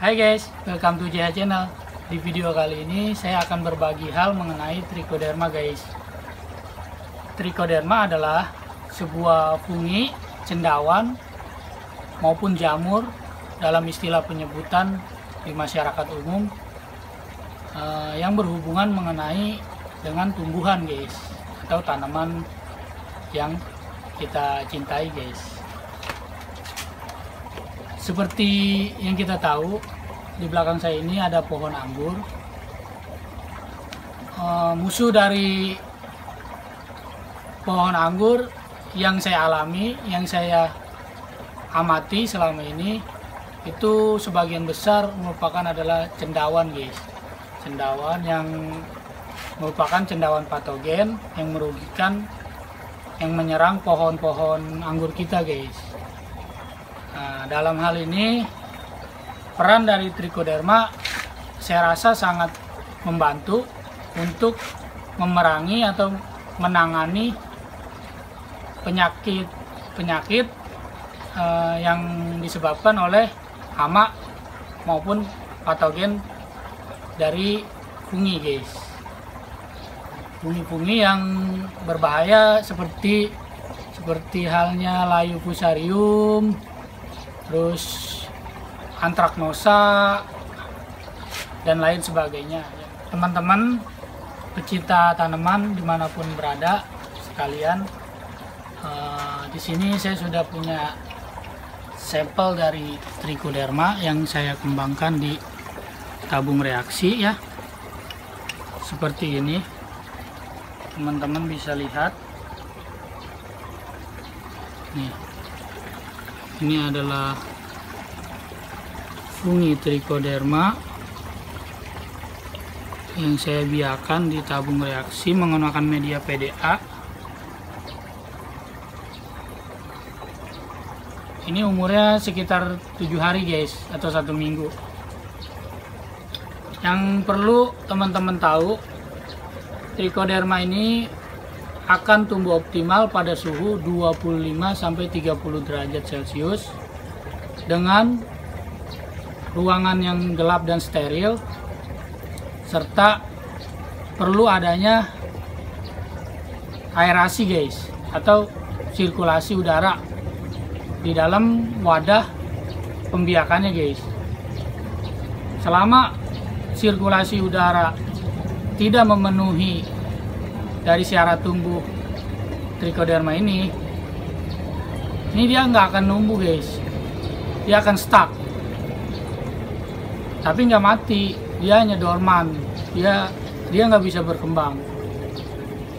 Hai guys, welcome to JH Channel. Di video kali ini saya akan berbagi hal mengenai Trichoderma guys. Trichoderma adalah sebuah fungi, cendawan, maupun jamur dalam istilah penyebutan di masyarakat umum yang berhubungan mengenai dengan tumbuhan guys, atau tanaman yang kita cintai guys. Seperti yang kita tahu, di belakang saya ini ada pohon anggur. Musuh dari pohon anggur yang saya alami, yang saya amati selama ini, itu sebagian besar merupakan adalah cendawan guys. Cendawan yang merupakan cendawan patogen yang merugikan, yang menyerang pohon-pohon anggur kita guys. Nah, dalam hal ini peran dari Trichoderma saya rasa sangat membantu untuk memerangi atau menangani penyakit yang disebabkan oleh hama maupun patogen dari fungi guys. Fungi-fungi yang berbahaya seperti halnya layu fusarium, terus antraknosa, dan lain sebagainya. Teman-teman pecinta tanaman dimanapun berada sekalian, di sini saya sudah punya sampel dari Trichoderma yang saya kembangkan di tabung reaksi ya, seperti ini. Teman-teman bisa lihat nih, ini adalah fungi Trichoderma yang saya biarkan di tabung reaksi menggunakan media PDA. Ini umurnya sekitar 7 hari guys, atau 1 minggu. Yang perlu teman-teman tahu, Trichoderma ini akan tumbuh optimal pada suhu 25-30 derajat Celcius dengan ruangan yang gelap dan steril, serta perlu adanya aerasi guys, atau sirkulasi udara di dalam wadah pembiakannya guys. Selama sirkulasi udara tidak memenuhi dari syarat tumbuh Trichoderma ini dia nggak akan numbuh guys, dia akan stuck. Tapi nggak mati, dia hanya dorman, dia nggak bisa berkembang.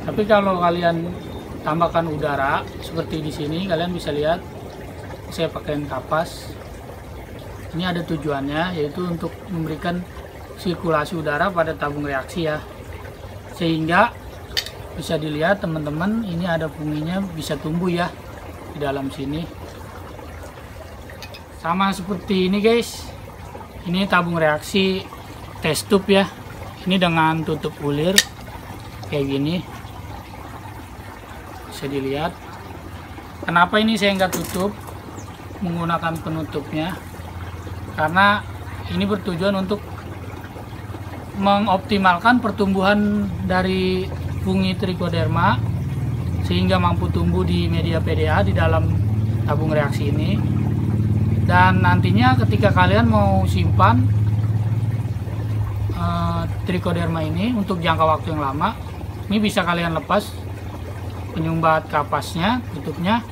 Tapi kalau kalian tambahkan udara seperti di sini, kalian bisa lihat saya pakai kapas. Ini ada tujuannya, yaitu untuk memberikan sirkulasi udara pada tabung reaksi ya, sehingga bisa dilihat teman-teman, ini ada funginya bisa tumbuh ya di dalam sini. Sama seperti ini guys. Ini tabung reaksi test tube ya. Ini dengan tutup bulir kayak gini. Bisa dilihat. Kenapa ini saya nggak tutup menggunakan penutupnya? Karena ini bertujuan untuk mengoptimalkan pertumbuhan dari fungi Trichoderma sehingga mampu tumbuh di media PDA di dalam tabung reaksi ini. Dan nantinya ketika kalian mau simpan Trichoderma ini untuk jangka waktu yang lama, ini bisa kalian lepas penyumbat kapasnya, tutupnya,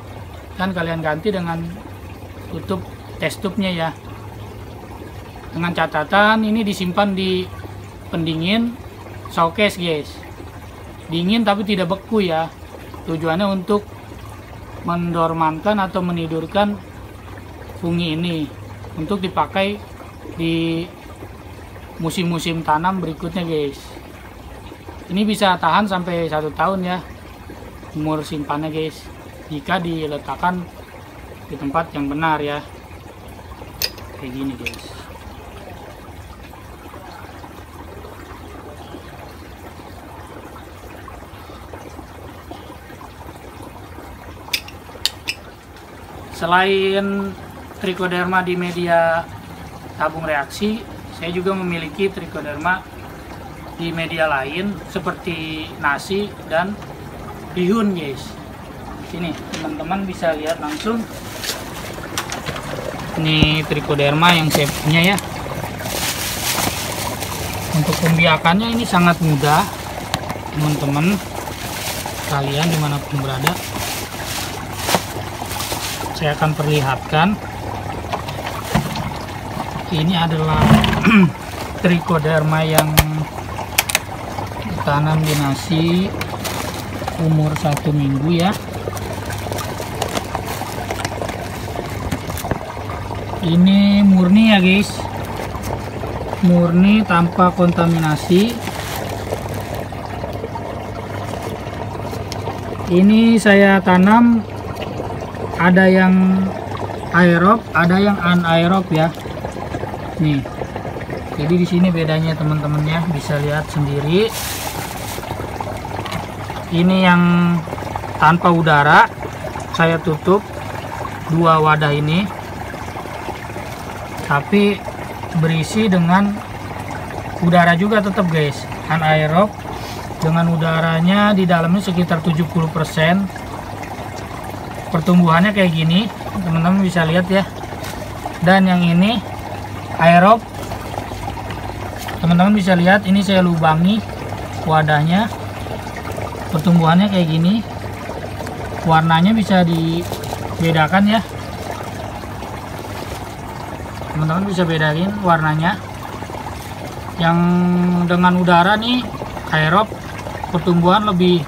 dan kalian ganti dengan tutup test tube-nya ya. Dengan catatan ini disimpan di pendingin showcase guys. Dingin tapi tidak beku ya. Tujuannya untuk mendormankan atau menidurkan fungi ini untuk dipakai di musim-musim tanam berikutnya guys. Ini bisa tahan sampai 1 tahun ya umur simpannya guys, jika diletakkan di tempat yang benar ya, kayak gini guys. Selain Trichoderma di media tabung reaksi, saya juga memiliki trichoderma di media lain seperti nasi dan bihun guys. Sini teman-teman bisa lihat langsung. Ini trichoderma yang saya punya ya. Untuk pembiakannya ini sangat mudah teman-teman kalian dimanapun berada. Saya akan perlihatkan. Ini adalah trichoderma yang ditanam di nasi umur 1 minggu ya. Ini murni ya guys, murni tanpa kontaminasi. Ini saya tanam, ada yang aerob, ada yang anaerob ya. Nih, jadi di sini bedanya teman-teman ya, bisa lihat sendiri. Ini yang tanpa udara, saya tutup 2 wadah ini, tapi berisi dengan udara juga tetap guys, anaerob dengan udaranya di dalamnya sekitar 70%. Pertumbuhannya kayak gini, teman-teman bisa lihat ya. Dan yang ini aerob, teman-teman bisa lihat, ini saya lubangi wadahnya, pertumbuhannya kayak gini, warnanya bisa dibedakan ya, teman-teman bisa bedain warnanya. Yang dengan udara nih aerob, pertumbuhan lebih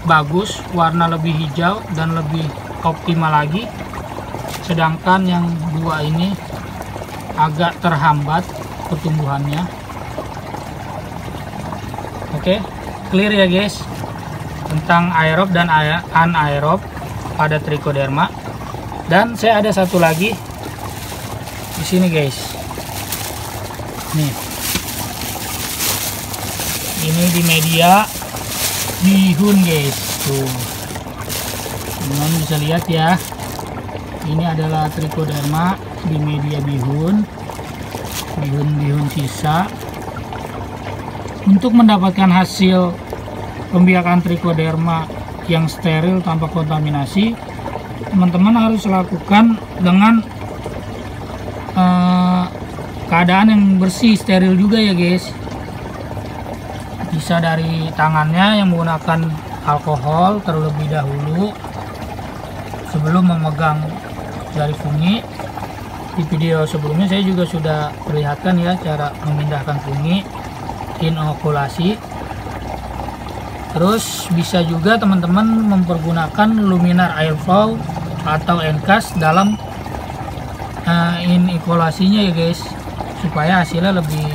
bagus, warna lebih hijau dan lebih optimal lagi, sedangkan yang 2 ini agak terhambat pertumbuhannya. Oke, clear ya guys tentang aerob dan anaerob pada trichoderma. Dan saya ada satu lagi di sini guys. Nih, ini di media bihun guys. Tuh, teman-teman bisa lihat ya. Ini adalah trichoderma di media bihun sisa. Untuk mendapatkan hasil pembiakan trichoderma yang steril tanpa kontaminasi, teman-teman harus lakukan dengan keadaan yang bersih, steril juga ya guys. Bisa dari tangannya yang menggunakan alkohol terlebih dahulu sebelum memegang jari fungi. Di video sebelumnya saya juga sudah perlihatkan ya cara memindahkan fungi, inokulasi. Terus bisa juga teman-teman mempergunakan luminar airflow atau NCAS dalam inokulasinya ya guys, supaya hasilnya lebih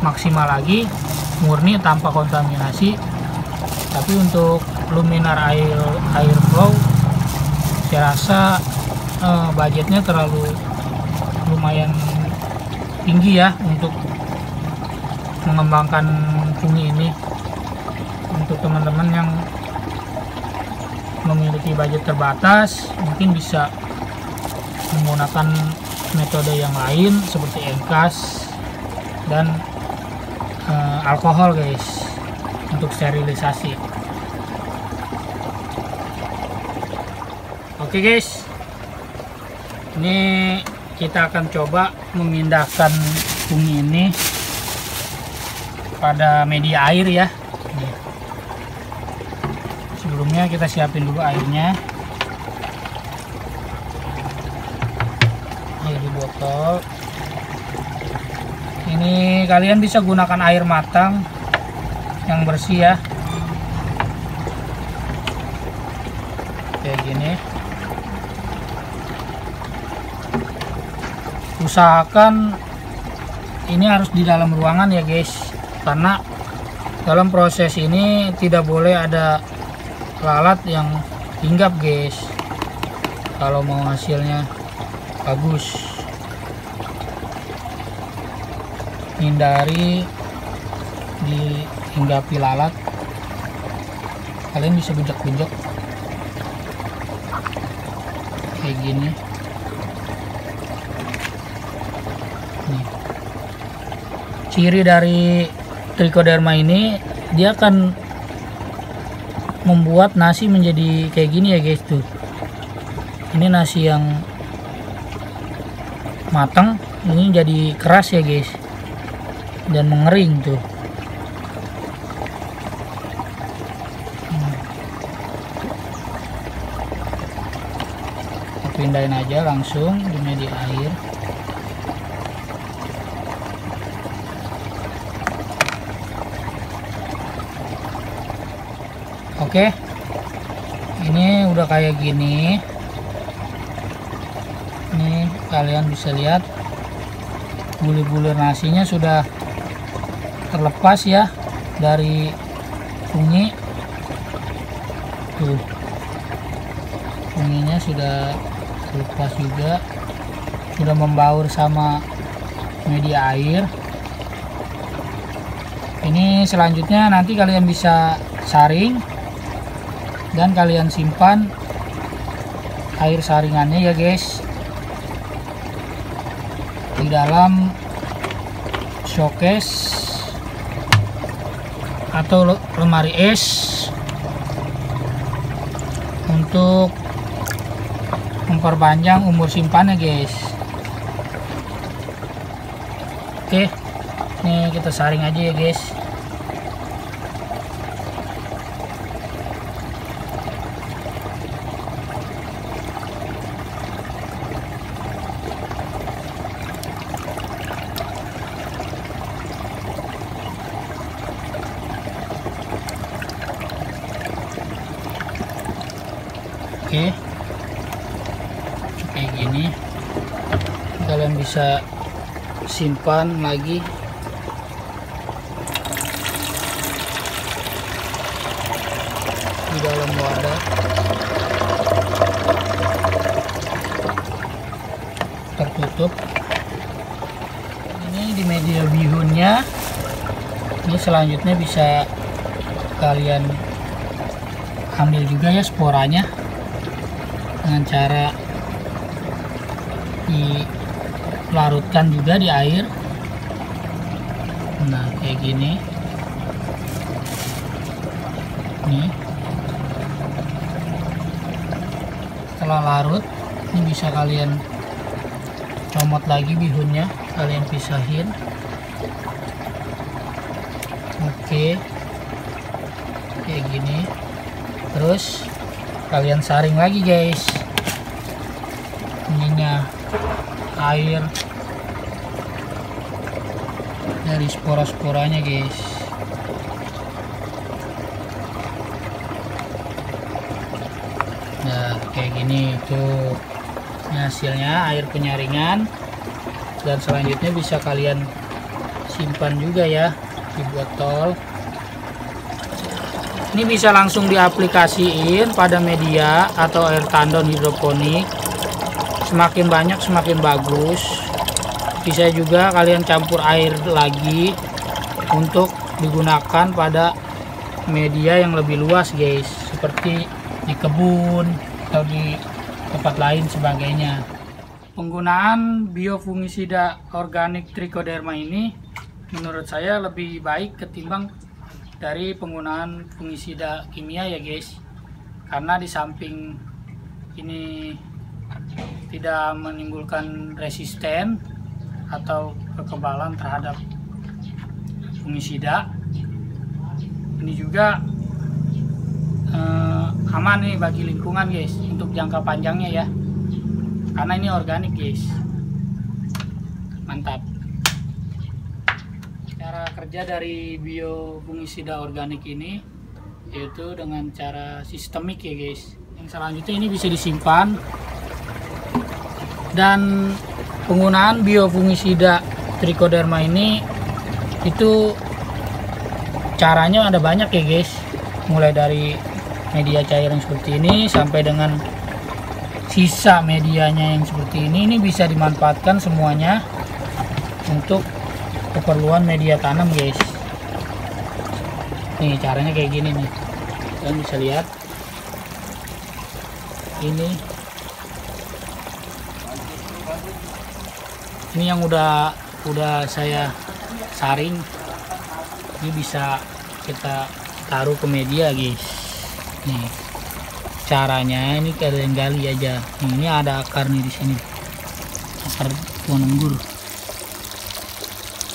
maksimal lagi, murni tanpa kontaminasi. Tapi untuk luminar airflow saya rasa budgetnya terlalu lumayan tinggi ya untuk mengembangkan fungi ini. Untuk teman-teman yang memiliki budget terbatas, mungkin bisa menggunakan metode yang lain seperti NCAS dan alkohol guys untuk sterilisasi. Oke guys, ini kita akan coba memindahkan fungi ini pada media air ya. Sebelumnya kita siapin dulu airnya, air di botol. Ini kalian bisa gunakan air matang yang bersih ya, kayak gini. Usahakan ini harus di dalam ruangan ya guys, karena dalam proses ini tidak boleh ada lalat yang hinggap guys kalau mau hasilnya bagus. Hindari dihinggapi lalat, kalian bisa bejek-bejek kayak gini. ciri dari trichoderma ini, dia akan membuat nasi menjadi kayak gini ya guys. Tuh, ini nasi yang matang, ini jadi keras ya guys, dan mengering tuh. Pindahin aja langsung di media air. Oke, ini udah kayak gini. Ini kalian bisa lihat bulir-bulir nasinya sudah terlepas ya dari fungi. Tuh, funginya sudah terlepas juga, sudah membaur sama media air. Ini selanjutnya nanti kalian bisa saring dan kalian simpan air saringannya ya guys di dalam showcase atau lemari es untuk memperpanjang umur simpannya guys. Oke, ini kita saring aja ya guys. Oke, kayak gini kalian bisa simpan lagi di dalam wadah tertutup. Ini di media bihunnya. Ini selanjutnya bisa kalian ambil juga ya sporanya dengan cara dilarutkan juga di air. Nah, kayak gini. Nih. Setelah larut, ini bisa kalian comot lagi bihunnya, kalian pisahin. Oke. Kayak gini. Terus kalian saring lagi guys. Ininya air dari spora-sporanya guys. Nah, kayak gini tuh. Ini hasilnya air penyaringan. Dan selanjutnya bisa kalian simpan juga ya di botol. Ini bisa langsung diaplikasiin pada media atau air tandon hidroponik. Semakin banyak semakin bagus. Bisa juga kalian campur air lagi untuk digunakan pada media yang lebih luas guys, seperti di kebun atau di tempat lain sebagainya. Penggunaan biofungisida organik trichoderma ini menurut saya lebih baik ketimbang dari penggunaan fungisida kimia ya guys, karena di samping ini tidak menimbulkan resisten atau kekebalan terhadap fungisida, ini juga aman nih bagi lingkungan guys untuk jangka panjangnya ya, karena ini organik guys. Mantap. Cara kerja dari biofungisida organik ini yaitu dengan cara sistemik ya guys. Yang selanjutnya ini bisa disimpan, dan penggunaan biofungisida trichoderma ini itu caranya ada banyak ya guys, mulai dari media cair yang seperti ini sampai dengan sisa medianya yang seperti ini bisa dimanfaatkan semuanya untuk keperluan media tanam guys. Nih caranya kayak gini nih, kalian bisa lihat ini yang udah saya saring. Ini bisa kita taruh ke media guys. Nih caranya, ini kalian gali aja. Ini ada akar nih di sini, akar pohon anggur.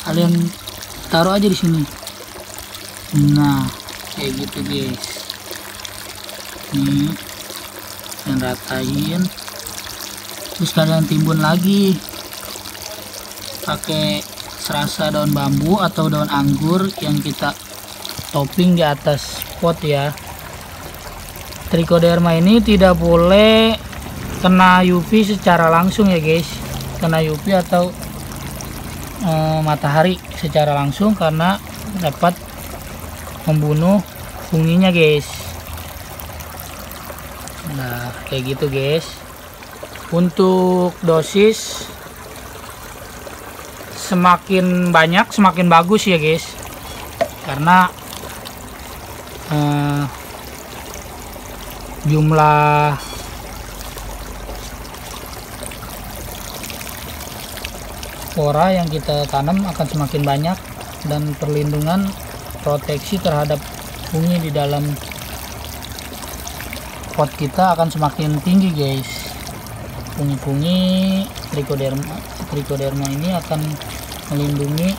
Kalian taruh aja di sini. Nah kayak gitu guys. Nih dan ratain, terus kalian timbun lagi pakai serasa daun bambu atau daun anggur yang kita topping di atas pot ya. Trichoderma ini tidak boleh kena UV secara langsung ya guys, kena UV atau matahari secara langsung karena dapat membunuh funginya guys. Nah kayak gitu guys. Untuk dosis semakin banyak semakin bagus ya guys, karena jumlah spora yang kita tanam akan semakin banyak dan perlindungan proteksi terhadap fungi di dalam pot kita akan semakin tinggi guys. Fungi-fungi trichoderma ini akan melindungi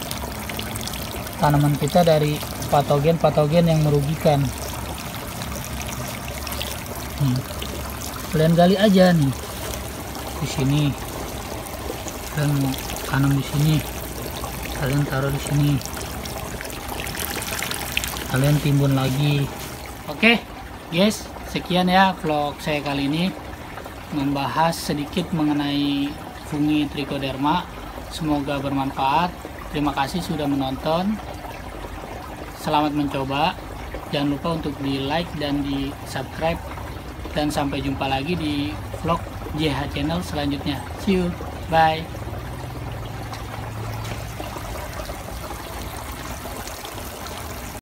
tanaman kita dari patogen-patogen yang merugikan. Kalian gali aja nih di sini, kalian mau tanam di sini, kalian taruh di sini, kalian timbun lagi. Oke guys, sekian ya vlog saya kali ini, membahas sedikit mengenai fungi trichoderma. Semoga bermanfaat. Terima kasih sudah menonton, selamat mencoba. Jangan lupa untuk di like dan di subscribe. Dan sampai jumpa lagi di vlog JH Channel selanjutnya. See you, bye.